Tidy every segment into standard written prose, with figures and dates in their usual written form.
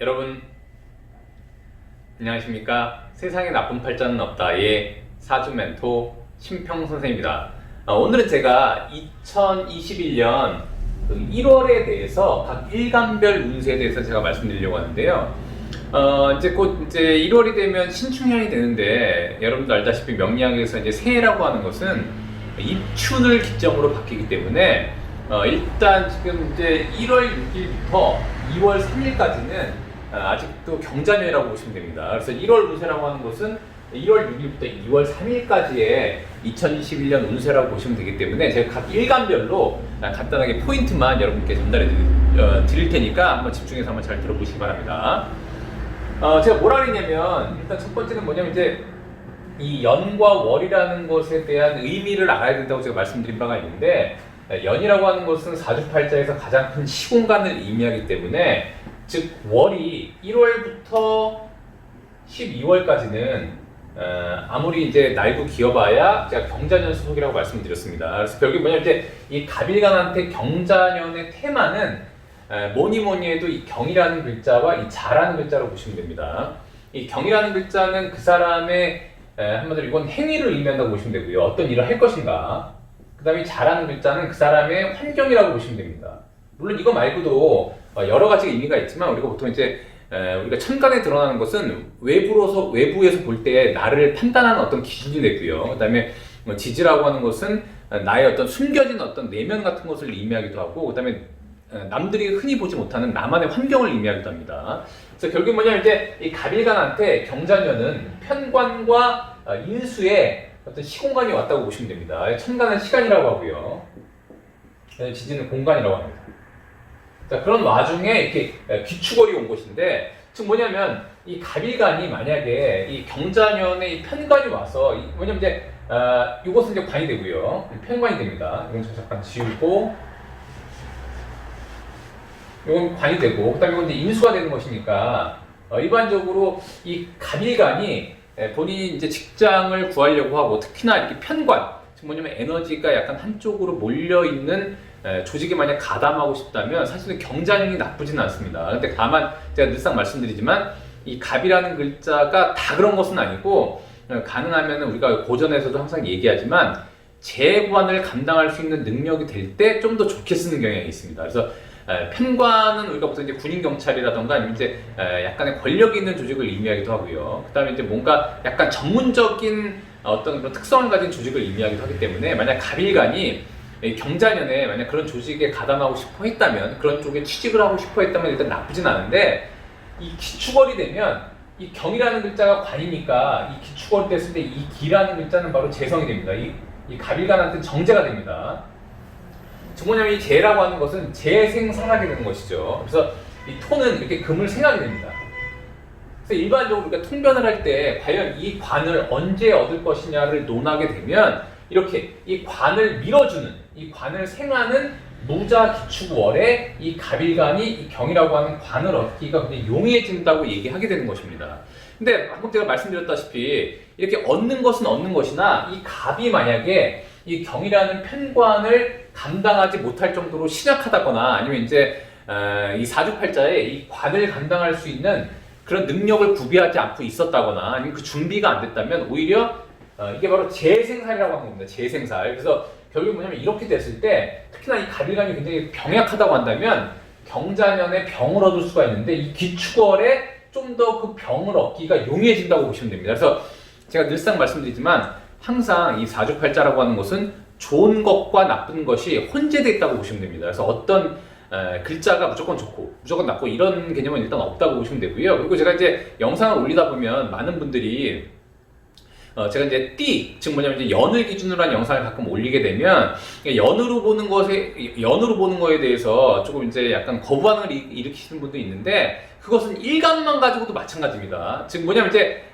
여러분 안녕하십니까? 세상에 나쁜 팔자는 없다의 사주 멘토 심평 선생입니다. 오늘은 제가 2021년 1월에 대해서 각 일간별 운세에 대해서 제가 말씀드리려고 하는데요. 이제 곧 이제 1월이 되면 신축년이 되는데, 여러분도 알다시피 명리학에서 이제 새해라고 하는 것은 입춘을 기점으로 바뀌기 때문에 일단 지금 이제 1월 6일부터 2월 3일까지는 아직도 경자년이라고 보시면 됩니다. 그래서 1월 운세라고 하는 것은 1월 6일부터 2월 3일까지의 2021년 운세라고 보시면 되기 때문에 제가 각 일간별로 간단하게 포인트만 여러분께 전달해 드릴 테니까 한번 집중해서 한번 잘 들어보시기 바랍니다. 제가 뭐라 그랬냐면, 일단 첫 번째는 뭐냐면 이제 이 연과 월이라는 것에 대한 의미를 알아야 된다고 제가 말씀드린 바가 있는데, 연이라고 하는 것은 사주팔자에서 가장 큰 시공간을 의미하기 때문에, 즉 월이 1월부터 12월까지는 아무리 이제 날고 기어봐야 제가 경자년 소속이라고 말씀드렸습니다. 그래서 결국 뭐냐면 이제 이 갑일간한테 경자년의 테마는 뭐니 해도 이 경이라는 글자와 이 자라는 글자로 보시면 됩니다. 이 경이라는 글자는 그 사람의 한마디로 이건 행위를 의미한다고 보시면 되고요. 어떤 일을 할 것인가. 그 다음에 자라는 글자는 그 사람의 환경이라고 보시면 됩니다. 물론 이거 말고도 여러 가지 의미가 있지만, 우리가 보통 이제 우리가 천간에 드러나는 것은 외부에서 볼 때 나를 판단하는 어떤 기준이 되고요. 그 다음에 지지라고 하는 것은 나의 어떤 숨겨진 어떤 내면 같은 것을 의미하기도 하고, 그 다음에 남들이 흔히 보지 못하는 나만의 환경을 의미하기도 합니다. 그래서 결국 뭐냐면 이제 이 갑일간한테 경자년은 편관과 인수의 어떤 시공간이 왔다고 보시면 됩니다. 천간은 시간이라고 하고요. 지지는 공간이라고 합니다. 자, 그런 와중에 이렇게 귀축월이 온 것인데, 즉 뭐냐면 이 갑일간이 만약에 이 경자년에 이 편관이 와서 뭐냐면 이제 이것은 이제 관이 되고요. 편관이 됩니다. 이건 잠깐 지우고, 이건 관이 되고, 그다음에 이건 이제 인수가 되는 것이니까 일반적으로 이 갑일간이 본인이 이제 직장을 구하려고 하고, 특히나 이렇게 편관, 즉 뭐냐면 에너지가 약간 한쪽으로 몰려 있는 조직에 만약 가담하고 싶다면 사실은 경자년이 나쁘지는 않습니다. 근데 다만 제가 늘상 말씀드리지만 이 갑이라는 글자가 다 그런 것은 아니고, 가능하면 우리가 고전에서도 항상 얘기하지만 재관을 감당할 수 있는 능력이 될 때 좀 더 좋게 쓰는 경향이 있습니다. 그래서 편관은 우리가 보통 이제 군인 경찰이라던가 아니면 이제 약간의 권력 있는 조직을 의미하기도 하고요. 그다음에 이제 뭔가 약간 전문적인 어떤 그런 특성을 가진 조직을 의미하기도 하기 때문에, 만약 갑일간이 경자년에 만약 그런 조직에 가담하고 싶어 했다면, 그런 쪽에 취직을 하고 싶어 했다면 일단 나쁘진 않은데, 이 기축월이 되면 이 경이라는 글자가 관이니까 이 기축월 됐을 때 이 기라는 글자는 바로 재성이 됩니다. 이 갑일간한테는 정제가 됩니다. 즉 뭐냐면 이 재라고 하는 것은 재생산하게 되는 것이죠. 그래서 이 토는 이렇게 금을 생하게 됩니다. 그래서 일반적으로 우리가 통변을 할 때 과연 이 관을 언제 얻을 것이냐를 논하게 되면, 이렇게 이 관을 밀어주는, 이 관을 생하는 무자 기축월에 이 갑일간이 이 경이라고 하는 관을 얻기가 굉장히 용이해진다고 얘기하게 되는 것입니다. 근데 방금 제가 말씀드렸다시피 이렇게 얻는 것은 얻는 것이나, 이 갑이 만약에 이 경이라는 편관을 감당하지 못할 정도로 신약하다거나, 아니면 이제 이 사주팔자에 이 관을 감당할 수 있는 그런 능력을 구비하지 않고 있었다거나, 아니면 그 준비가 안 됐다면 오히려 이게 바로 재생살이라고 하는 겁니다. 재생살. 그래서 결국 뭐냐면 이렇게 됐을 때, 특히나 이 갑일간이 굉장히 병약하다고 한다면 경자년에 병을 얻을 수가 있는데, 이 기축월에 좀 더 그 병을 얻기가 용이해진다고 보시면 됩니다. 그래서 제가 늘상 말씀드리지만 항상 이 사주팔자라고 하는 것은 좋은 것과 나쁜 것이 혼재되어 있다고 보시면 됩니다. 그래서 어떤 글자가 무조건 좋고 무조건 나쁘고 이런 개념은 일단 없다고 보시면 되고요. 그리고 제가 이제 영상을 올리다 보면 많은 분들이 제가 이제 즉 뭐냐면 이제 연을 기준으로 한 영상을 가끔 올리게 되면, 연으로 보는 거에 대해서 조금 이제 약간 거부반응을 일으키시는 분도 있는데, 그것은 일간만 가지고도 마찬가지입니다. 즉 뭐냐면 이제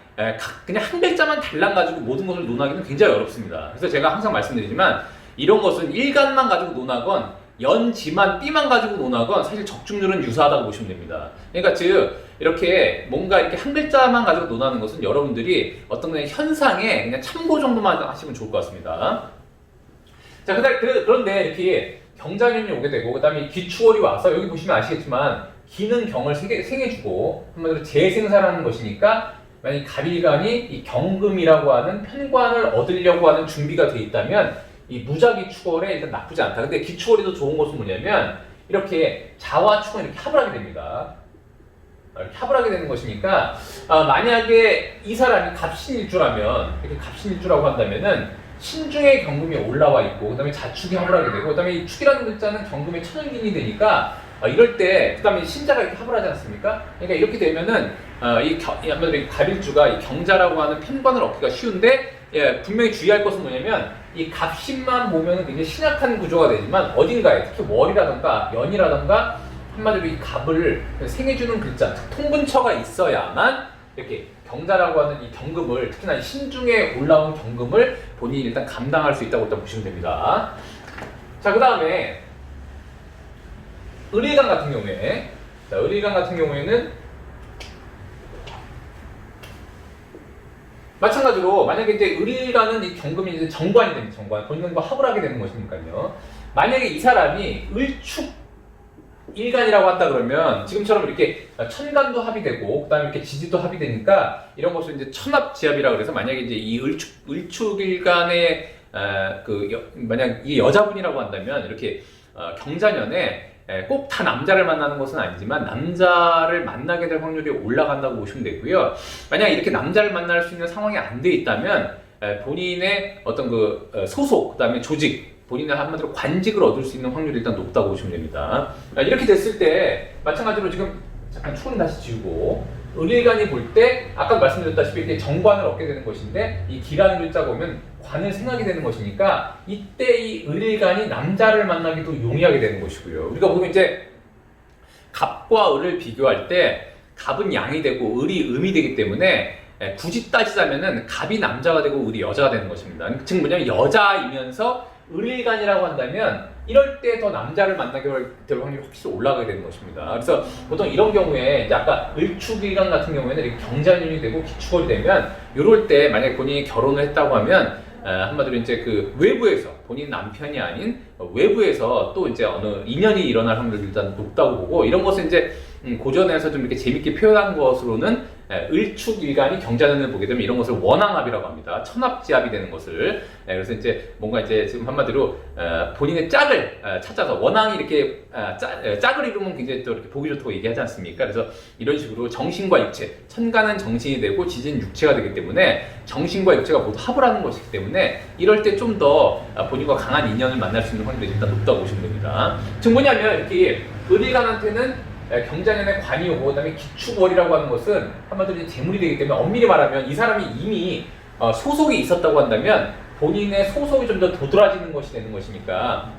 그냥 한 글자만 달랑 가지고 모든 것을 논하기는 굉장히 어렵습니다. 그래서 제가 항상 말씀드리지만, 이런 것은 일간만 가지고 논하건 연지만 띠만 가지고 논하건 사실 적중률은 유사하다고 보시면 됩니다. 그러니까 즉 이렇게 뭔가 이렇게 한 글자만 가지고 논하는 것은 여러분들이 어떤 그냥 현상에 그냥 참고 정도만 하시면 좋을 것 같습니다. 자, 그런데 이렇게 경자년이 오게 되고, 그 다음에 기축월이 와서 여기 보시면 아시겠지만 기는 경을 생해주고 한마디로 재생산하는 것이니까 만약 갑일간이 이 경금이라고 하는 편관을 얻으려고 하는 준비가 돼 있다면 이 무작위 축월에 일단 나쁘지 않다. 근데 기축월이 더 좋은 것은 뭐냐면 이렇게 자와 축은 이렇게 합을 하게 됩니다. 이렇게 합을 하게 되는 것이니까 만약에 이 사람이 갑신일주라면 이렇게 갑신일주라고 한다면은 신중의 경금이 올라와 있고 그다음에 자축이 합을 하게 되고 그다음에 이 축이라는 글자는 경금의 천연긴이 되니까 이럴 때 그다음에 신자가 이렇게 합을 하지 않습니까? 그러니까 이렇게 되면은 한마디로 갑일주가 이 경자라고 하는 편관을 얻기가 쉬운데 분명히 주의할 것은 뭐냐면 이 갑신만 보면은 굉장히 신약한 구조가 되지만 어딘가에 특히 월이라던가 연이라던가 한마디로 이 갑을 생해주는 글자, 통분처가 있어야만 이렇게 경자라고 하는 이 경금을 특히나 이 신중에 올라온 경금을 본인이 일단 감당할 수 있다고 일단 보시면 됩니다. 자, 그 다음에 을일간 같은 경우에 을일간 같은 경우에는 마찬가지로 만약에 이제 을일간은 이 경금이 이제 정관이 됩니다. 정관 본인과 합을 하게 되는 것이니까요. 만약에 이 사람이 을축 일간이라고 한다 그러면 지금처럼 이렇게 천간도 합이 되고 그다음에 이렇게 지지도 합이 되니까 이런 것을 이제 천합지합이라 그래서 만약에 이제 이 을축일간의 만약 이 여자분이라고 한다면 이렇게 경자년에 꼭 다 남자를 만나는 것은 아니지만 남자를 만나게 될 확률이 올라간다고 보시면 되고요. 만약 이렇게 남자를 만날 수 있는 상황이 안 돼 있다면 본인의 어떤 소속 그다음에 조직 본인의 한마디로 관직을 얻을 수 있는 확률이 일단 높다고 보시면 됩니다. 이렇게 됐을 때 마찬가지로 지금 잠깐 축은 다시 지우고 을일간이 볼 때 아까 말씀드렸다시피 이렇게 정관을 얻게 되는 것인데 이 기라는 글자가 오면 관을 생하게 되는 것이니까 이때 이 을일간이 남자를 만나기도 용이하게 되는 것이고요. 우리가 보면 이제 갑과 을을 비교할 때 갑은 양이 되고 을이 음이 되기 때문에 굳이 따지자면은 갑이 남자가 되고 을이 여자가 되는 것입니다. 즉 뭐냐면 여자이면서 을일간이라고 한다면 이럴 때 더 남자를 만나게 될 확률이 확실히 올라가게 되는 것입니다. 그래서 보통 이런 경우에 이제 아까 을축일간 같은 경우에는 이렇게 경자년이 되고 기축월이 되면 이럴 때 만약에 본인이 결혼을 했다고 하면 한마디로 이제 외부에서 본인 남편이 아닌 외부에서 또 이제 어느 인연이 일어날 확률이 일단 높다고 보고 이런 것을 이제 고전에서 좀 이렇게 재밌게 표현한 것으로는 을축일간이 경자년을 보게 되면 이런 것을 원앙합이라고 합니다. 천합지합이 되는 것을. 그래서 이제 뭔가 이제 지금 한마디로 본인의 짝을 찾아서 원앙이 이렇게 짝을 이루면 굉장히 또 이렇게 보기 좋다고 얘기하지 않습니까? 그래서 이런 식으로 정신과 육체, 천간은 정신이 되고 지지는 육체가 되기 때문에 정신과 육체가 모두 합을 하는 것이기 때문에 이럴 때 좀 더 본인과 강한 인연을 만날 수 있는 확률이 일단 높다고 보시면 됩니다. 즉 뭐냐면 이렇게 을일간한테는 경자년의 관이 오고 그다음에 기축월이라고 하는 것은 한마디로 재물이 되기 때문에 엄밀히 말하면 이 사람이 이미 소속이 있었다고 한다면 본인의 소속이 좀 더 도드라지는 것이 되는 것이니까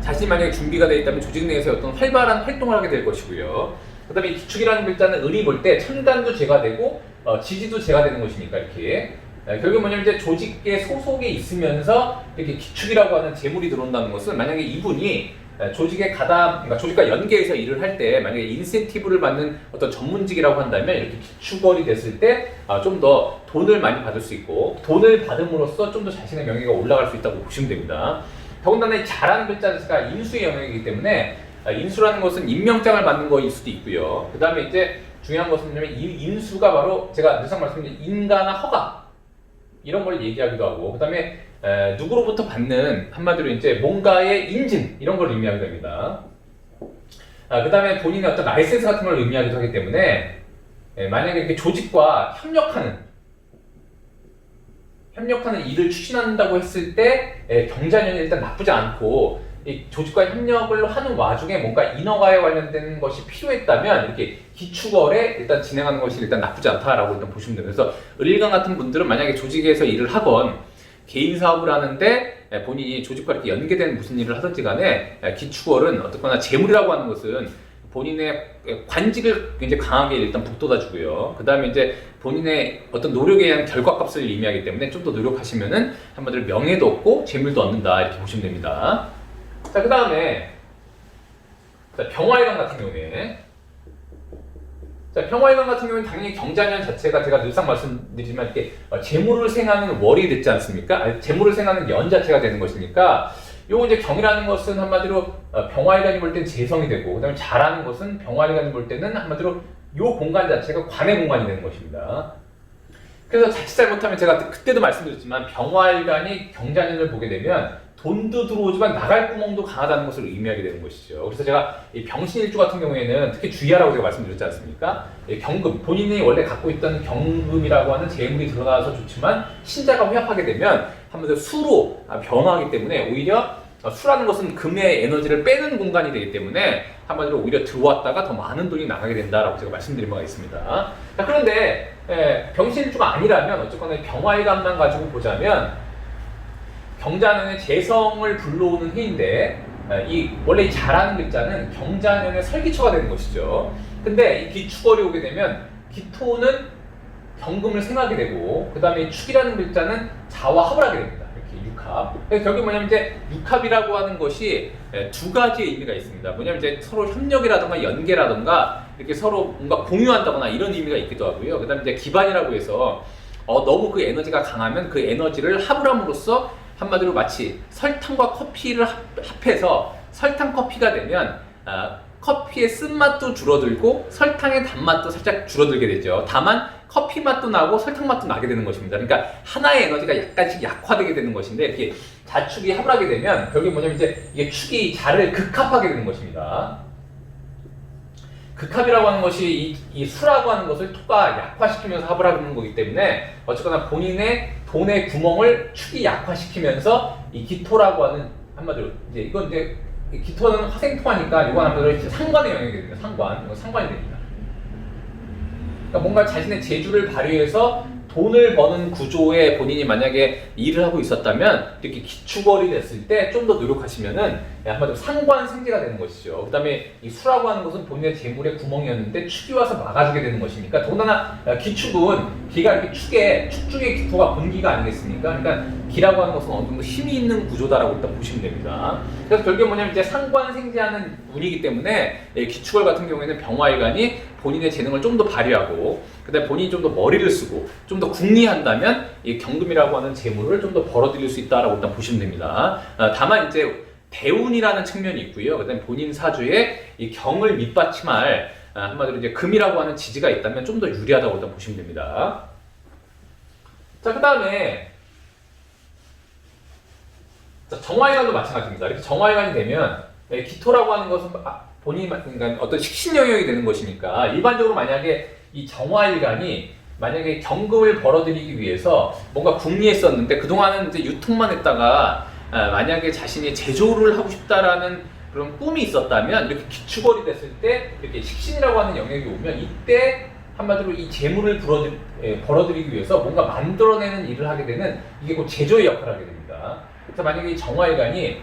자신이 만약에 준비가 되어 있다면 조직 내에서 어떤 활발한 활동을 하게 될 것이고요. 그 다음에 기축이라는 글자는 을이 볼 때 천간도 제가 되고 지지도 제가 되는 것이니까 이렇게 결국 뭐냐면 이제 조직의 소속에 있으면서 이렇게 기축이라고 하는 재물이 들어온다는 것은 만약에 이분이 조직에 그러니까 조직과 연계해서 일을 할 때 만약에 인센티브를 받는 어떤 전문직이라고 한다면 이렇게 기축월이 됐을 때 좀 더 돈을 많이 받을 수 있고 돈을 받음으로써 좀 더 자신의 명예가 올라갈 수 있다고 보시면 됩니다. 더군다나 이 자라는 글자 자체가 인수의 영역이기 때문에 인수라는 것은 임명장을 받는 거일 수도 있고요. 그 다음에 이제 중요한 것은 뭐냐면 이 인수가 바로 제가 늘상 말씀드린 인가나 허가 이런 걸 얘기하기도 하고 그 다음에 누구로부터 받는 한마디로 이제 뭔가의 인증 이런 걸 의미하게 됩니다. 그 다음에 본인의 어떤 라이센스 같은 걸 의미하기도 하기 때문에 만약에 이렇게 조직과 협력하는 일을 추진한다고 했을 때 경자년이 일단 나쁘지 않고 이 조직과 협력을 하는 와중에 뭔가 인허가에 관련된 것이 필요했다면 이렇게 기축월에 일단 진행하는 것이 일단 나쁘지 않다라고 일단 보시면 됩니다. 그래서 을일간 같은 분들은 만약에 조직에서 일을 하건 개인 사업을 하는데 본인이 조직과 이렇게 연계된 무슨 일을 하든지 간에 기축월은 어떻거나 재물이라고 하는 것은 본인의 관직을 굉장히 강하게 일단 북돋아 주고요. 그 다음에 이제 본인의 어떤 노력에 의한 결과값을 의미하기 때문에 좀 더 노력하시면은 한마디로 명예도 얻고 재물도 얻는다 이렇게 보시면 됩니다. 자, 그 다음에 병화일간 같은 경우에 병화일간 같은 경우는 당연히 경자년 자체가 제가 늘상 말씀드리지만 이렇게 재물을 생하는 월이 됐지 않습니까? 재물을 생하는 연 자체가 되는 것이니까 요거 이제 경이라는 것은 한마디로 병화일간이 볼 때는 재성이 되고, 그다음에 자라는 것은 병화일간이 볼 때는 한마디로 요 공간 자체가 관의 공간이 되는 것입니다. 그래서 자칫 잘못하면 제가 그때도 말씀드렸지만 병화일간이 경자년을 보게 되면 돈도 들어오지만 나갈 구멍도 강하다는 것을 의미하게 되는 것이죠. 그래서 제가 이 병신일주 같은 경우에는 특히 주의하라고 제가 말씀드렸지 않습니까? 경금, 본인이 원래 갖고 있던 경금이라고 하는 재물이 드러나서 좋지만 신자가 회합하게 되면 한마디로 수로 변화하기 때문에 오히려 수라는 것은 금의 에너지를 빼는 공간이 되기 때문에 한마디로 오히려 들어왔다가 더 많은 돈이 나가게 된다라고 제가 말씀드린 바가 있습니다. 자, 그런데 병신일주가 아니라면 어쨌거나 병화일간만 가지고 보자면 경자년의 재성을 불러오는 해인데 원래 이 자라는 글자는 경자년의 설기초가 되는 것이죠. 근데 이 기축월이 오게 되면 기토는 경금을 생하게 되고 그 다음에 축이라는 글자는 자와 합을 하게 됩니다. 이렇게 육합. 그래서 결국 뭐냐면 이제 육합이라고 하는 것이 두 가지의 의미가 있습니다. 뭐냐면 이제 서로 협력이라든가 연계라든가 이렇게 서로 뭔가 공유한다거나 이런 의미가 있기도 하고요. 그 다음에 이제 기반이라고 해서 너무 그 에너지가 강하면 그 에너지를 합을 함으로써 한마디로 마치 설탕과 커피를 합해서 설탕 커피가 되면 커피의 쓴맛도 줄어들고 설탕의 단맛도 살짝 줄어들게 되죠. 다만 커피 맛도 나고 설탕 맛도 나게 되는 것입니다. 그러니까 하나의 에너지가 약간씩 약화되게 되는 것인데 이렇게 자축이 합을 하게 되면 결국에 뭐냐면 이제 이게 축이 자를 극합하게 되는 것입니다. 극합이라고 하는 것이 이 수라고 하는 것을 토가 약화시키면서 합을 하는 거기 때문에 어쨌거나 본인의 돈의 구멍을 축이 약화시키면서 이 기토라고 하는 한마디로 이제 이건 이제 기토는 화생토하니까 이건 한마디로 상관의 영역이 됩니다. 이건 상관이 됩니다. 그러니까 뭔가 자신의 재주를 발휘해서 돈을 버는 구조에 본인이 만약에 일을 하고 있었다면 이렇게 기축월이 됐을 때 좀 더 노력하시면은 한마디로 상관생재가 되는 것이죠. 그 다음에 이 수라고 하는 것은 본인의 재물의 구멍이었는데 축이 와서 막아주게 되는 것이니까 더군다나 기축은 기가 이렇게 축 중에 기토가 본기가 아니겠습니까? 그러니까 기라고 하는 것은 어느 정도 힘이 있는 구조다라고 일단 보시면 됩니다. 그래서 결국에 뭐냐면 이제 상관생재하는 운이기 때문에 기축월 같은 경우에는 병화일간이 본인의 재능을 좀 더 발휘하고 그다음에 본인이 좀 더 머리를 쓰고 좀 더 궁리한다면 이 경금이라고 하는 재물을 좀 더 벌어들일 수 있다라고 일단 보시면 됩니다. 다만 이제 대운이라는 측면이 있고요. 그다음에 본인 사주에 이 경을 밑받침할 한마디로 이제 금이라고 하는 지지가 있다면 좀 더 유리하다고 일단 보시면 됩니다. 자, 그다음에 정화일간도 마찬가지입니다. 이렇게 정화일간이 되면 기토라고 하는 것은 본인이 그러니까 어떤 식신 영역이 되는 것이니까 일반적으로 만약에 이 정화일간이 만약에 경금을 벌어들이기 위해서 뭔가 궁리했었는데 그동안은 이제 유통만 했다가 만약에 자신이 제조를 하고 싶다라는 그런 꿈이 있었다면 이렇게 기축월이 됐을 때 이렇게 식신이라고 하는 영역이 오면 이때 한마디로 이 재물을 벌어들이기 위해서 뭔가 만들어내는 일을 하게 되는 이게 곧 제조의 역할을 하게 됩니다. 그래서 만약에 이 정화일간이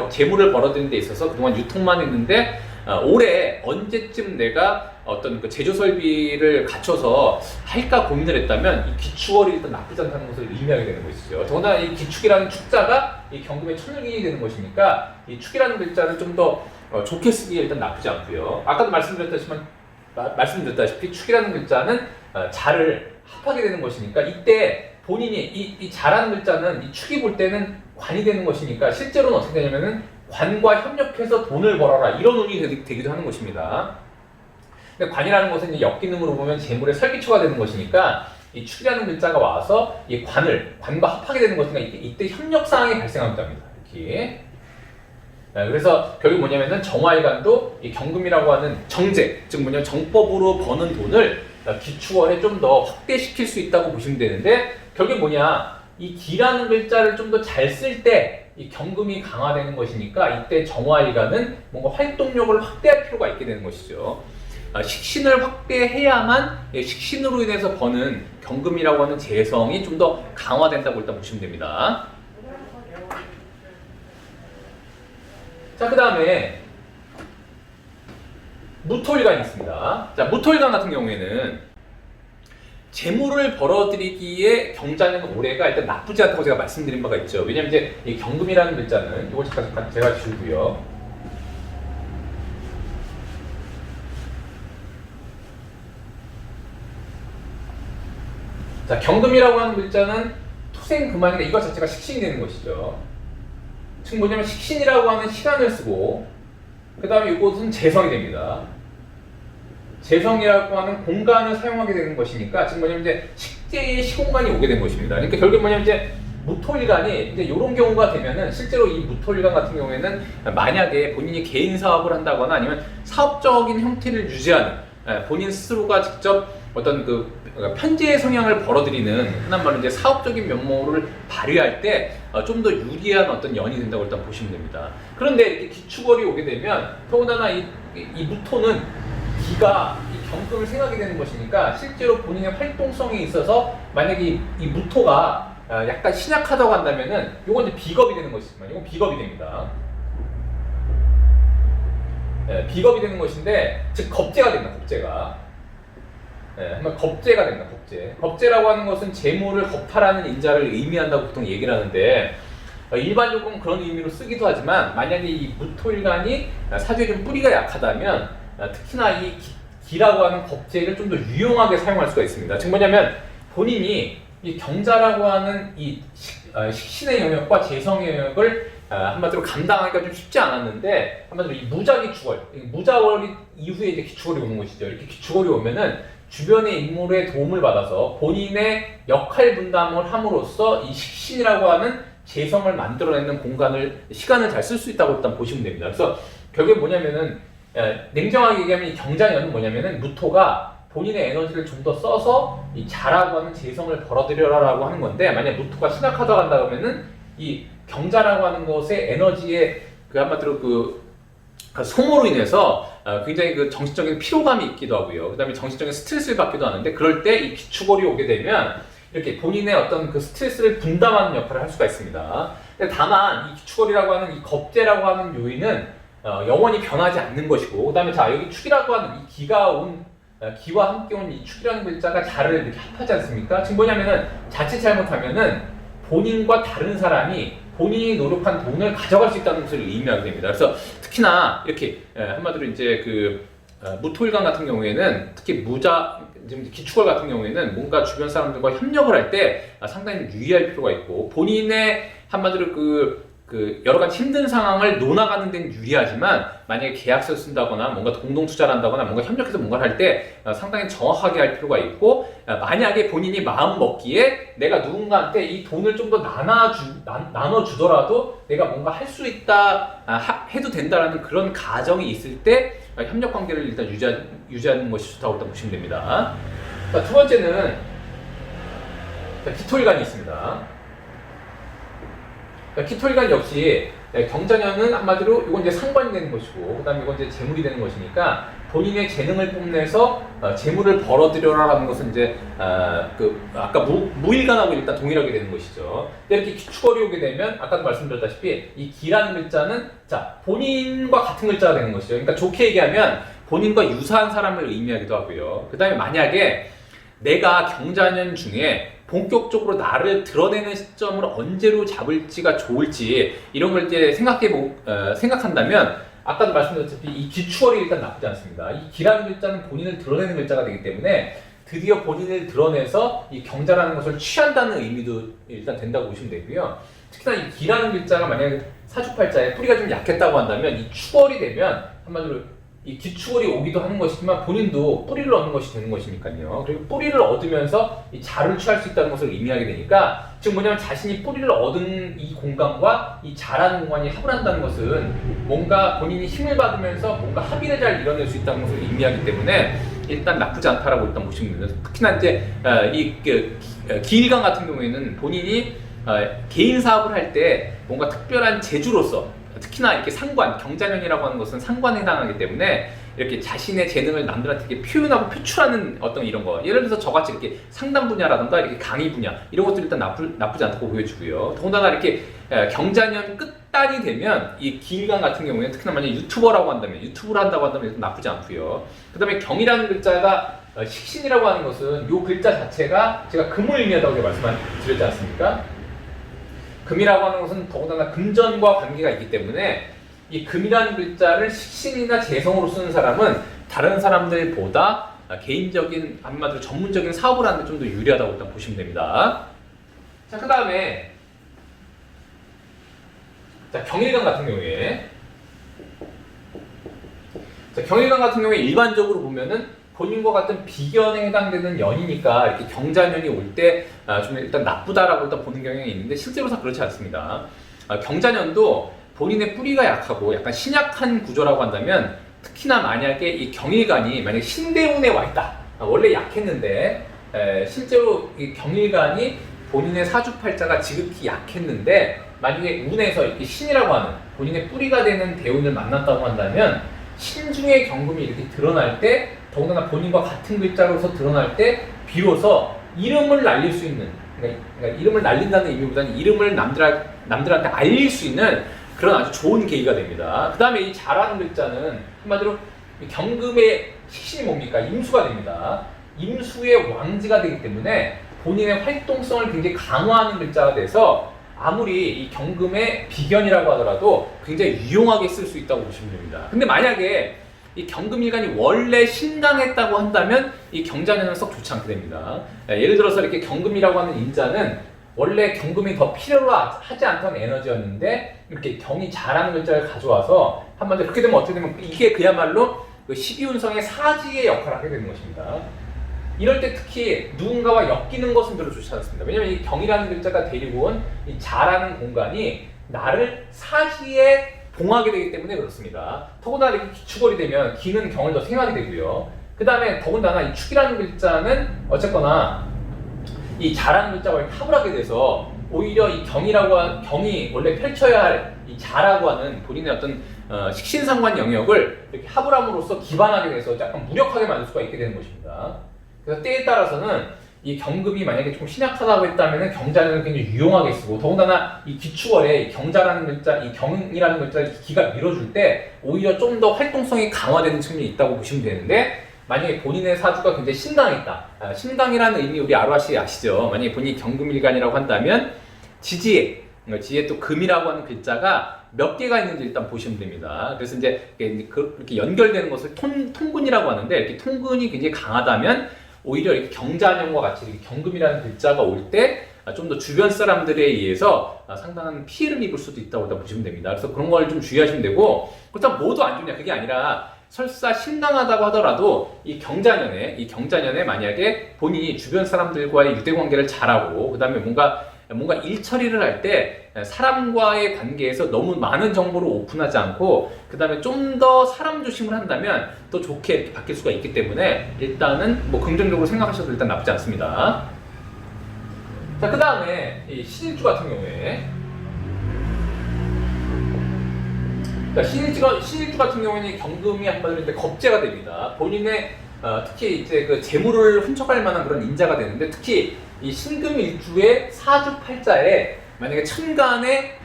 재물을 벌어들이는 데 있어서 그동안 유통만 했는데 올해 언제쯤 내가 어떤 그 제조 설비를 갖춰서 할까 고민을 했다면 이 기축월이 일단 나쁘지 않다는 것을 의미하게 되는 것이죠. 더군다나 이 기축이라는 축자가 이 경금의 천일기이 되는 것이니까 이 축이라는 글자를 좀 더 좋게 쓰기에 일단 나쁘지 않고요. 아까도 말씀드렸다시피 축이라는 글자는 자를 합하게 되는 것이니까 이때 본인이 이 자라는 글자는 이 축이 볼 때는 관이 되는 것이니까 실제로는 어떻게 되냐면은 관과 협력해서 돈을 벌어라 이런 운이 되기도 하는 것입니다. 근데 관이라는 것은 이제 역기능으로 보면 재물의 설기초가 되는 것이니까 이 축이라는 글자가 와서 이 관과 합하게 되는 것이니까 이때 협력 상황이 발생합니다. 이렇게. 그래서 결국 뭐냐면은 정화일간도 이 경금이라고 하는 정제, 즉 뭐냐면 정법으로 버는 돈을 기축월에 좀 더 확대시킬 수 있다고 보시면 되는데 결국 뭐냐 이 기라는 글자를 좀 더 잘 쓸 때 이 경금이 강화되는 것이니까 이때 정화일간은 뭔가 활동력을 확대할 필요가 있게 되는 것이죠. 식신을 확대해야만 식신으로 인해서 버는 경금이라고 하는 재성이 좀 더 강화된다고 일단 보시면 됩니다. 자, 그 다음에 무토일간이 있습니다. 자, 무토일간 같은 경우에는 재물을 벌어들이기에 경자년 올해가 일단 나쁘지 않다고 제가 말씀드린 바가 있죠. 왜냐면 이제 이 경금이라는 글자는 이걸 잠깐 제가 지우고요. 자, 경금이라고 하는 글자는 토생금하니까 이것 자체가 식신이 되는 것이죠. 즉 뭐냐면 식신이라고 하는 시간을 쓰고 그 다음에 이곳은 재성이 됩니다. 재성이라고 하는 공간을 사용하게 되는 것이니까 즉 뭐냐면 이제 식재의 시공간이 오게 된 것입니다. 그러니까 결국 뭐냐면 이제 무토일간이 이제 이런 경우가 되면은 실제로 이 무토일간 같은 경우에는 만약에 본인이 개인 사업을 한다거나 아니면 사업적인 형태를 유지하는 본인 스스로가 직접 어떤 그 편재의 성향을 벌어들이는 흔한 말로 이제 사업적인 면모를 발휘할 때 좀 더 유리한 어떤 연이 된다고 일단 보시면 됩니다. 그런데 이렇게 기축월이 오게 되면 더군다나 이 무토는 기가 이 경금을 생각하게 되는 것이니까 실제로 본인의 활동성에 있어서 만약에 이 무토가 약간 신약하다고 한다면은 이건 이제 비겁이 되는 것이지만 이건 비겁이 됩니다. 비겁이 되는 것인데 즉 겁재가 됩니다. 겁재가. 한번 겁재가 된다. 겁재. 겁재라고 하는 것은 재물을 겁탈하는 인자를 의미한다고 보통 얘기를 하는데 일반적으로는 그런 의미로 쓰기도 하지만 만약에 이 무토일간이 사주에 좀 뿌리가 약하다면 특히나 이 기라고 하는 겁재를 좀 더 유용하게 사용할 수가 있습니다. 즉 뭐냐면 본인이 이 경자라고 하는 이 식신의 영역과 재성의 영역을 한마디로 감당하기가 좀 쉽지 않았는데 한마디로 이 무자기축월, 무자월 이후에 이제 기축월이 오는 것이죠. 이렇게 기축월이 오면은 주변의 인물의 도움을 받아서 본인의 역할 분담을 함으로써 이 식신이라고 하는 재성을 만들어내는 공간을 시간을 잘 쓸 수 있다고 일단 보시면 됩니다. 그래서 결국에 뭐냐면은 냉정하게 얘기하면 이 경자년은 뭐냐면은 무토가 본인의 에너지를 좀 더 써서 이 자라고 하는 재성을 벌어들여라라고 하는 건데 만약 무토가 신약하다고 한다 그러면은 이 경자라고 하는 것의 에너지의 그 한마디로 그 소모로 인해서 굉장히 그 정신적인 피로감이 있기도 하고요. 그 다음에 정신적인 스트레스를 받기도 하는데 그럴 때 이 기축월이 오게 되면 이렇게 본인의 어떤 그 스트레스를 분담하는 역할을 할 수가 있습니다. 근데 다만 이 기축월이라고 하는 이 겁재라고 하는 요인은 영원히 변하지 않는 것이고 그 다음에 자 여기 축이라고 하는 이 기와 함께 온 이 축이라는 글자가 자를 이렇게 합하지 않습니까? 지금 뭐냐면은 자칫 잘못하면은 본인과 다른 사람이 본인이 노력한 돈을 가져갈 수 있다는 것을 의미하게 됩니다. 그래서 특히나 이렇게 한마디로 이제 그 무토일간 같은 경우에는 특히 지금 기축월 같은 경우에는 뭔가 주변 사람들과 협력을 할 때 상당히 유의할 필요가 있고 본인의 한마디로 그 여러 가지 힘든 상황을 논하가는 데는 유리하지만 만약에 계약서를 쓴다거나 뭔가 공동 투자를 한다거나 뭔가 협력해서 뭔가를 할 때 상당히 정확하게 할 필요가 있고 만약에 본인이 마음 먹기에 내가 누군가한테 이 돈을 좀 더 나눠주더라도 내가 뭔가 할 수 있다 해도 된다라는 그런 가정이 있을 때 협력 관계를 일단 유지하는 것이 좋다고 일단 보시면 됩니다. 자, 두 번째는 기토일간이 있습니다. 기토일간 역시 경자년은 한마디로 이건 이제 상관이 되는 것이고 그 다음에 이건 이제 재물이 되는 것이니까 본인의 재능을 뽐내서 재물을 벌어들여라라는 것은 이제 아까 무일간하고 일단 동일하게 되는 것이죠. 이렇게 기축월이 오게 되면 아까도 말씀드렸다시피 이 기라는 글자는 자 본인과 같은 글자가 되는 것이죠. 그러니까 좋게 얘기하면 본인과 유사한 사람을 의미하기도 하고요. 그 다음에 만약에 내가 경자년 중에 본격적으로 나를 드러내는 시점을 언제로 잡을지가 좋을지 이런 걸 이제 생각한다면 아까도 말씀드렸다시피 이 기축월이 일단 나쁘지 않습니다. 이 기라는 글자는 본인을 드러내는 글자가 되기 때문에 드디어 본인을 드러내서 이 경자라는 것을 취한다는 의미도 일단 된다고 보시면 되고요. 특히나 이 기라는 글자가 만약에 사주팔자에 뿌리가 좀 약했다고 한다면 이 축월이 되면 한마디로 이 기축월이 오기도 하는 것이지만 본인도 뿌리를 얻는 것이 되는 것이니까요. 그리고 뿌리를 얻으면서 이 자를 취할 수 있다는 것을 의미하게 되니까 즉 뭐냐면 자신이 뿌리를 얻은 이 공간과 이 자라는 공간이 합을 한다는 것은 뭔가 본인이 힘을 받으면서 뭔가 합의를 잘 이뤄낼 수 있다는 것을 의미하기 때문에 일단 나쁘지 않다라고 일단 보시면 됩니다. 특히나 이제 기일간 같은 경우에는 본인이 개인 사업을 할 때 뭔가 특별한 재주로서 특히나 이렇게 상관, 경자년이라고 하는 것은 상관에 해당하기 때문에 이렇게 자신의 재능을 남들한테 이렇게 표현하고 표출하는 어떤 이런 거 예를 들어서 저같이 이렇게 상담 분야라든가 이렇게 강의 분야 이런 것들 일단 나쁘지 않다고 보여주고요. 더군다나 이렇게 경자년 끝단이 되면 이 기일간 같은 경우에는 특히나 만약 유튜버라고 한다면 유튜브를 한다고 한다면 나쁘지 않고요. 그 다음에 경이라는 글자가 식신이라고 하는 것은 이 글자 자체가 제가 금을 의미한다고 말씀드렸지 않습니까? 금이라고 하는 것은 더군다나 금전과 관계가 있기 때문에 이 금이라는 글자를 식신이나 재성으로 쓰는 사람은 다른 사람들보다 개인적인 한마디로 전문적인 사업을 하는 데 좀 더 유리하다고 일단 보시면 됩니다. 자, 그 다음에 자, 경일관 같은 경우에 일반적으로 보면은 본인과 같은 비견에 해당되는 연이니까 이렇게 경자년이 올 때 좀 일단 나쁘다라고 일단 보는 경향이 있는데 실제로 다 그렇지 않습니다. 경자년도 본인의 뿌리가 약하고 약간 신약한 구조라고 한다면 특히나 만약에 이 경일관이 만약에 신대운에 와 있다. 원래 약했는데 실제로 이 경일관이 본인의 사주팔자가 지극히 약했는데 만약에 운에서 이렇게 신이라고 하는 본인의 뿌리가 되는 대운을 만났다고 한다면 신중의 경금이 이렇게 드러날 때 더군다나 본인과 같은 글자로서 드러날 때 비로소 이름을 날릴 수 있는 그러니까 이름을 날린다는 의미보다는 이름을 남들한테 알릴 수 있는 그런 아주 좋은 계기가 됩니다. 그 다음에 이 자라는 글자는 한마디로 경금의 식신이 뭡니까? 임수가 됩니다. 임수의 왕지가 되기 때문에 본인의 활동성을 굉장히 강화하는 글자가 돼서 아무리 이 경금의 비견이라고 하더라도 굉장히 유용하게 쓸 수 있다고 보시면 됩니다. 근데 만약에 이 경금일간이 원래 신강했다고 한다면 이 경자년은 썩 좋지 않게 됩니다. 예를 들어서 이렇게 경금이라고 하는 인자는 원래 경금이 더 필요로 하지 않던 에너지였는데 이렇게 경이 잘하는 글자를 가져와서 한마디로 그렇게 되면 어떻게 되면 이게 그야말로 그 12운성의 사지의 역할을 하게 되는 것입니다. 이럴 때 특히 누군가와 엮이는 것은 별로 좋지 않습니다. 왜냐면 이 경이라는 글자가 데리고 온 이 자라는 공간이 나를 사지에 봉하게 되기 때문에 그렇습니다. 더군다나 이렇게 기축월이 되면 기는 경을 더 생하게 되고요. 그 다음에 더군다나 이 축이라는 글자는 어쨌거나 이 자라는 글자와 합을하게 돼서 오히려 이 경이 원래 펼쳐야 할 이 자라고 하는 본인의 어떤 식신상관 영역을 이렇게 합을함으로써 기반하게 돼서 약간 무력하게 만들 수가 있게 되는 것입니다. 그래서 때에 따라서는 이 경금이 만약에 조금 신약하다고 했다면 경자는 굉장히 유용하게 쓰고 더군다나 이 기축월에 이 경자라는 글자, 이 경이라는 글자를 기가 밀어줄 때 오히려 좀 더 활동성이 강화되는 측면이 있다고 보시면 되는데 만약에 본인의 사주가 굉장히 신강했다. 신강이라는 의미 우리 아로하시 아시죠? 만약에 본인이 경금일간이라고 한다면 지지에 또 금이라고 하는 글자가 몇 개가 있는지 일단 보시면 됩니다. 그래서 이제 이렇게 연결되는 것을 통근이라고 하는데 이렇게 통근이 굉장히 강하다면 오히려 이렇게 경자년과 같이 이렇게 경금이라는 글자가 올 때 좀 더 주변 사람들에 의해서 상당한 피해를 입을 수도 있다고 일단 보시면 됩니다. 그래서 그런 걸 좀 주의하시면 되고 그렇다면 모두 안 좋냐 그게 아니라 설사 신강하다고 하더라도 이 경자년에 만약에 본인이 주변 사람들과의 유대관계를 잘하고 그 다음에 뭔가 일 처리를 할 때 사람과의 관계에서 너무 많은 정보를 오픈하지 않고 그 다음에 좀 더 사람 조심을 한다면 더 좋게 이렇게 바뀔 수가 있기 때문에 일단은 뭐 긍정적으로 생각하셔도 일단 나쁘지 않습니다. 자, 그 다음에 이 신일주 같은 경우에 신일주 같은 경우에는 경금이 한마디로 겁재가 됩니다. 본인의 특히 이제 그 재물을 훔쳐갈 만한 그런 인자가 되는데 특히 이 신금일주의 사주팔자에 만약에 천간에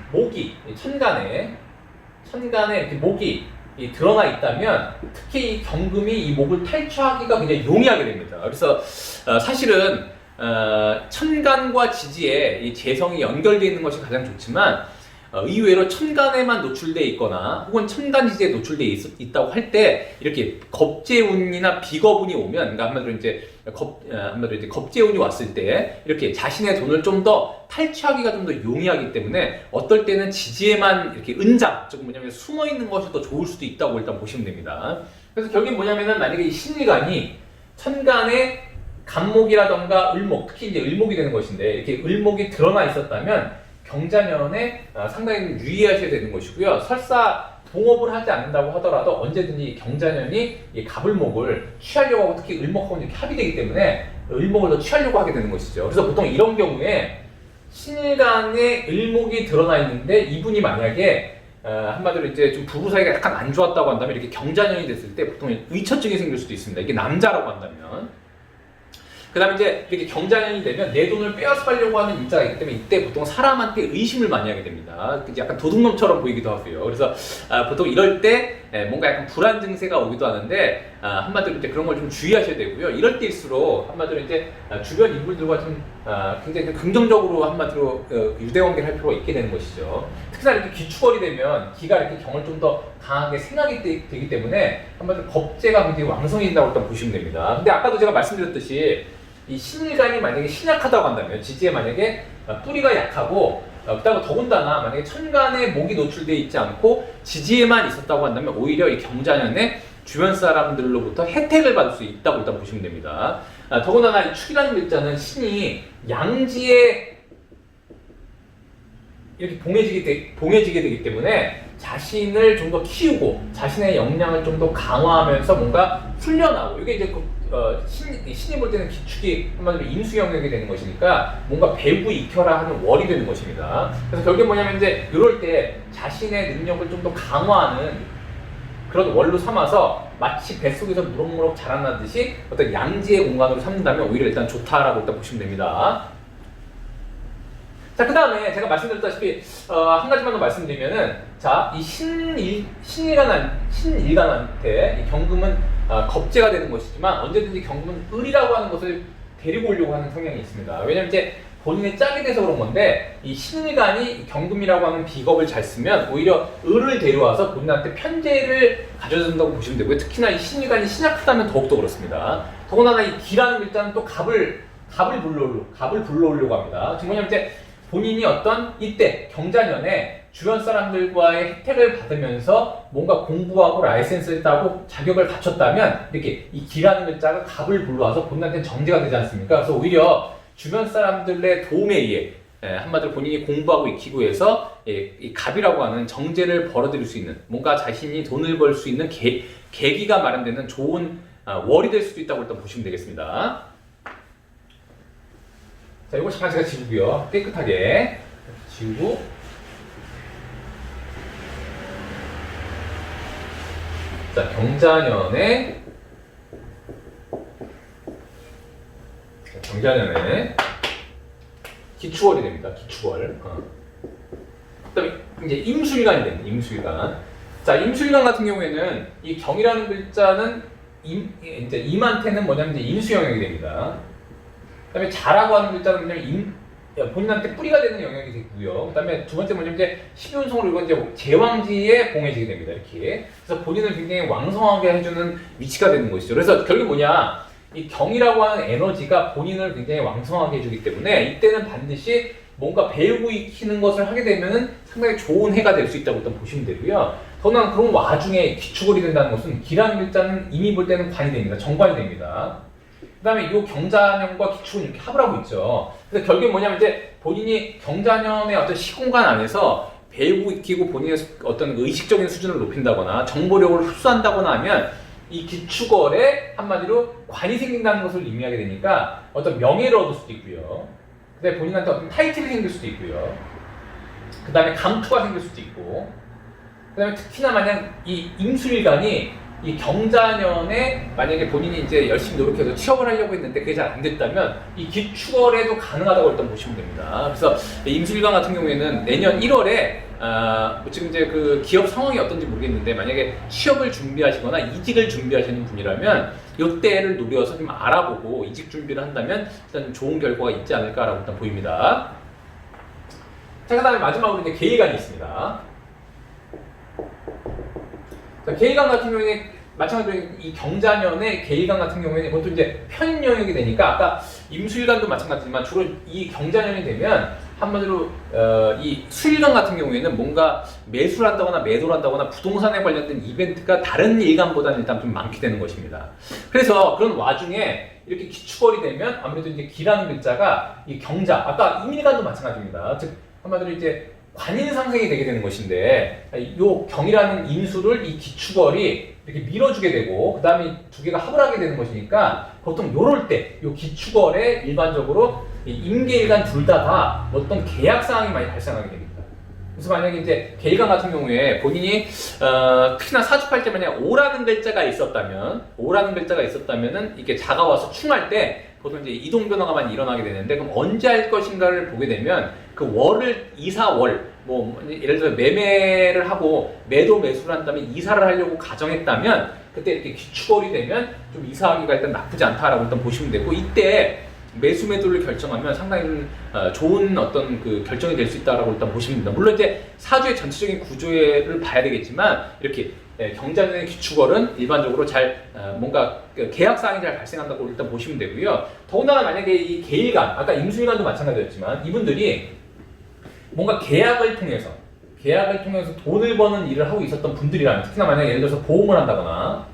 이렇게 목이 드러나 있다면 특히 이 경금이 이 목을 탈취하기가 굉장히 용이하게 됩니다. 그래서 사실은 천간과 지지에 이 재성이 연결되어 있는 것이 가장 좋지만 의외로 천간에만 노출되어 있거나 혹은 천간 지지에 노출되어 있다고 할 때 이렇게 겁재운이나 비겁운이 오면 그러니까 한마디로 이제 겁재운이 왔을 때 이렇게 자신의 돈을 좀 더 탈취하기가 좀 더 용이하기 때문에 어떨 때는 지지에만 이렇게 은장, 즉 뭐냐면 숨어 있는 것이 더 좋을 수도 있다고 일단 보시면 됩니다. 그래서 결국엔 뭐냐면은 만약에 이 신일간이 천간에 간목이라던가 을목, 특히 이제 을목이 되는 것인데 이렇게 을목이 드러나 있었다면 경자년에 상당히 유의하셔야 되는 것이고요. 설사 동업을 하지 않는다고 하더라도 언제든지 경자년이 이 갑을목을 취하려고 하고 특히 을목하고 이렇게 합의되기 때문에 을목을 더 취하려고 하게 되는 것이죠. 그래서 보통 이런 경우에 신일간에 을목이 드러나 있는데 이분이 만약에 한마디로 이제 좀 부부 사이가 약간 안 좋았다고 한다면 이렇게 경자년이 됐을 때 보통 의처증이 생길 수도 있습니다. 이게 남자라고 한다면. 그 다음에 이제 이렇게 경자년이 되면 내 돈을 빼앗아 가려고 하는 인자가 있기 때문에 이때 보통 사람한테 의심을 많이 하게 됩니다. 약간 도둑놈처럼 보이기도 하고요. 그래서 보통 이럴 때 뭔가 약간 불안 증세가 오기도 하는데 한마디로 이제 그런 걸 좀 주의하셔야 되고요. 이럴 때일수록 한마디로 이제 주변 인물들과 좀 굉장히 긍정적으로 한마디로 유대관계를 할 필요가 있게 되는 것이죠. 특히나 이렇게 기축월이 되면 기가 이렇게 경을 좀 더 강하게 생각이 되기 때문에 한마디로 겁재가 굉장히 왕성해진다고 일단 보시면 됩니다. 근데 아까도 제가 말씀드렸듯이 이 신일간이 만약에 신약하다고 한다면 지지에 만약에 뿌리가 약하고 그렇다고 더군다나 만약에 천간에 목이 노출되어 있지 않고 지지에만 있었다고 한다면 오히려 이 경자년에 주변 사람들로부터 혜택을 받을 수 있다고 일단 보시면 됩니다. 더군다나 이 축이라는 글자는 신이 양지에 이렇게 봉해지게 되기 때문에 자신을 좀 더 키우고 자신의 역량을 좀 더 강화하면서 뭔가 훈련하고 이게 이제 신이 볼 때는 기축이 한마디로 임수 영역이 되는 것이니까 뭔가 배우 익혀라 하는 월이 되는 것입니다. 그래서 결국에 뭐냐면 이제 이럴 때 자신의 능력을 좀 더 강화하는 그런 월로 삼아서 마치 뱃속에서 무럭무럭 자라나듯이 어떤 양지의 공간으로 삼는다면 오히려 일단 좋다라고 일단 보시면 됩니다. 자, 그 다음에 제가 말씀드렸다시피 한 가지만 더 말씀드리면은 자, 이 신일간한테 이 경금은 겁재가 되는 것이지만 언제든지 경금은 을이라고 하는 것을 데리고 오려고 하는 성향이 있습니다. 왜냐면 이제 본인의 짝이 돼서 그런 건데 이 신일간이 경금이라고 하는 비겁을 잘 쓰면 오히려 을을 데려와서 본인한테 편재를 가져준다고 보시면 되고요. 특히나 이 신일간이 신약하다면 더욱더 그렇습니다. 더군다나 이 기라는 글자는 또 갑을 불러오려고 합니다. 지금 뭐냐면 이제 본인이 어떤 이때 경자년에 주변 사람들과의 혜택을 받으면서 뭔가 공부하고 라이센스를 따고 자격을 갖췄다면 이렇게 이 기라는 글자가 갑을 불러와서 본인한테 정제가 되지 않습니까? 그래서 오히려 주변 사람들의 도움에 의해 한마디로 본인이 공부하고 익히고 해서 이 갑이라고 하는 정제를 벌어들일 수 있는 뭔가 자신이 돈을 벌 수 있는 계기가 마련되는 좋은 월이 될 수도 있다고 일단 보시면 되겠습니다. 자, 이거 잠깐 제가 지우고요. 깨끗하게 지우고 자, 경자년에 기축월이 됩니다. 기축월. 그다음에 이제 임술간이 됩니다. 임술간. 자, 임술간 같은 경우에는 이 경이라는 글자는 이제 임한테는 뭐냐면 이제 임수 영역이 됩니다. 그다음에 자라고 하는 글자는 뭐냐면 본인한테 뿌리가 되는 영역이 되고요. 그다음에 두 번째 뭐냐면 이제 12운성으로 이건 이제 제왕지에 봉해지게 됩니다. 이렇게. 그래서 본인을 굉장히 왕성하게 해주는 위치가 되는 것이죠. 그래서 결국 뭐냐? 이 경이라고 하는 에너지가 본인을 굉장히 왕성하게 해주기 때문에 이때는 반드시 뭔가 배우고 익히는 것을 하게 되면은 상당히 좋은 해가 될 수 있다고 일단 보시면 되고요. 더구나 그런 와중에 기축월이 된다는 것은 기라는 글자는 이미 볼 때는 관이 됩니다. 정관이 됩니다. 그 다음에 이 경자년과 기축은 이렇게 합을 하고 있죠. 그래서 결국에 뭐냐면 이제 본인이 경자년의 어떤 시공간 안에서 배우고 익히고 본인의 어떤 의식적인 수준을 높인다거나 정보력을 흡수한다거나 하면 이 기축월에 한마디로 관이 생긴다는 것을 의미하게 되니까 어떤 명예를 얻을 수도 있고요. 그 다음에 본인한테 어떤 타이틀이 생길 수도 있고요. 그 다음에 감투가 생길 수도 있고 그 다음에 특히나 만약 이 임술일간이 이 경자년에 만약에 본인이 이제 열심히 노력해서 취업을 하려고 했는데 그게 잘 안 됐다면 이 기축월에도 가능하다고 일단 보시면 됩니다. 그래서 임술일간 같은 경우에는 내년 1월에 지금 이제 그 기업 상황이 어떤지 모르겠는데 만약에 취업을 준비하시거나 이직을 준비하시는 분이라면 이때를 노려서 좀 알아보고 이직 준비를 한다면 일단 좋은 결과가 있지 않을까라고 일단 보입니다. 자, 그다음에 마지막으로 이제 계기간이 있습니다. 자, 계기간 같은 경우에는 마찬가지로 이 경자년의 계기간 같은 경우에는 그것도 이제 편인 영역이 되니까 아까 임수일간도 마찬가지지만 주로 이 경자년이 되면 한마디로 이 수일간 같은 경우에는 뭔가 매수를 한다거나 매도를 한다거나 부동산에 관련된 이벤트가 다른 일간보다는 일단 좀 많게 되는 것입니다. 그래서 그런 와중에 이렇게 기축월이 되면 아무래도 이제 기라는 글자가 이 경자, 아까 임일간도 마찬가지입니다. 즉 한마디로 이제 관인 상생이 되게 되는 것인데 이 경이라는 인수를 이 기축월이 이렇게 밀어주게 되고 그 다음에 두 개가 합을 하게 되는 것이니까 보통 요럴 때 이 기축월에 일반적으로 임계일간 둘 다 어떤 계약 사항이 많이 발생하게 됩니다. 그래서 만약에 이제 계일간 같은 경우에 본인이 특히나 사주팔 때 만약 오라는 글자가 있었다면은 이게 자가 와서 충할 때 보통 이제 이동 변화가 많이 일어나게 되는데 그럼 언제 할 것인가를 보게 되면 그 월을 이사월 뭐 예를 들어 매매를 하고 매도 매수를 한다면 이사를 하려고 가정했다면 그때 이렇게 기축월이 되면 좀 이사하기가 일단 나쁘지 않다라고 일단 보시면 되고 이때 매수 매도를 결정하면 상당히 좋은 어떤 그 결정이 될 수 있다라고 일단 보시면 됩니다. 물론 이제 사주의 전체적인 구조를 봐야 되겠지만 이렇게 경자년의 기축월은 일반적으로 잘 뭔가 계약 사항이 잘 발생한다고 일단 보시면 되고요. 더군다나 만약에 이 계일간, 아까 임술간도 마찬가지였지만 이분들이 뭔가 계약을 통해서 돈을 버는 일을 하고 있었던 분들이라면, 특히나 만약에 예를 들어서 보험을 한다거나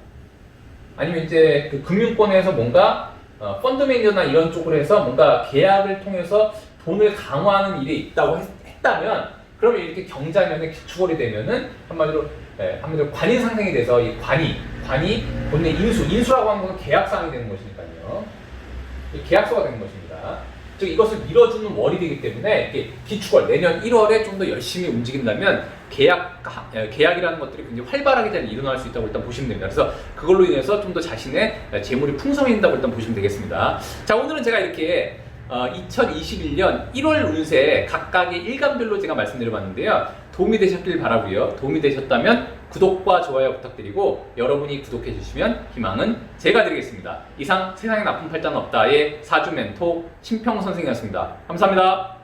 아니면 이제 그 금융권에서 뭔가 펀드 매니저나 이런 쪽으로 해서 뭔가 계약을 통해서 돈을 강화하는 일이 있다고 했다면, 그러면 이렇게 경자면에 기축월이 되면은 한마디로 관인 상생이 돼서 이 관이 본인의 인수라고 하는 것은 계약사항이 되는 것이니까요. 이 계약서가 되는 것입니다. 즉 이것을 밀어주는 월이 되기 때문에 이렇게 기축월 내년 1월에 좀 더 열심히 움직인다면 계약이라는 것들이 굉장히 활발하게 잘 일어날 수 있다고 일단 보시면 됩니다. 그래서 그걸로 인해서 좀 더 자신의 재물이 풍성해진다고 일단 보시면 되겠습니다. 자, 오늘은 제가 이렇게 2021년 1월 운세 각각의 일간별로 제가 말씀드려봤는데요. 도움이 되셨길 바라고요. 도움이 되셨다면 구독과 좋아요 부탁드리고, 여러분이 구독해 주시면 희망은 제가 드리겠습니다. 이상 세상에 나쁜 팔자는 없다의 사주 멘토 신평 선생이었습니다. 감사합니다.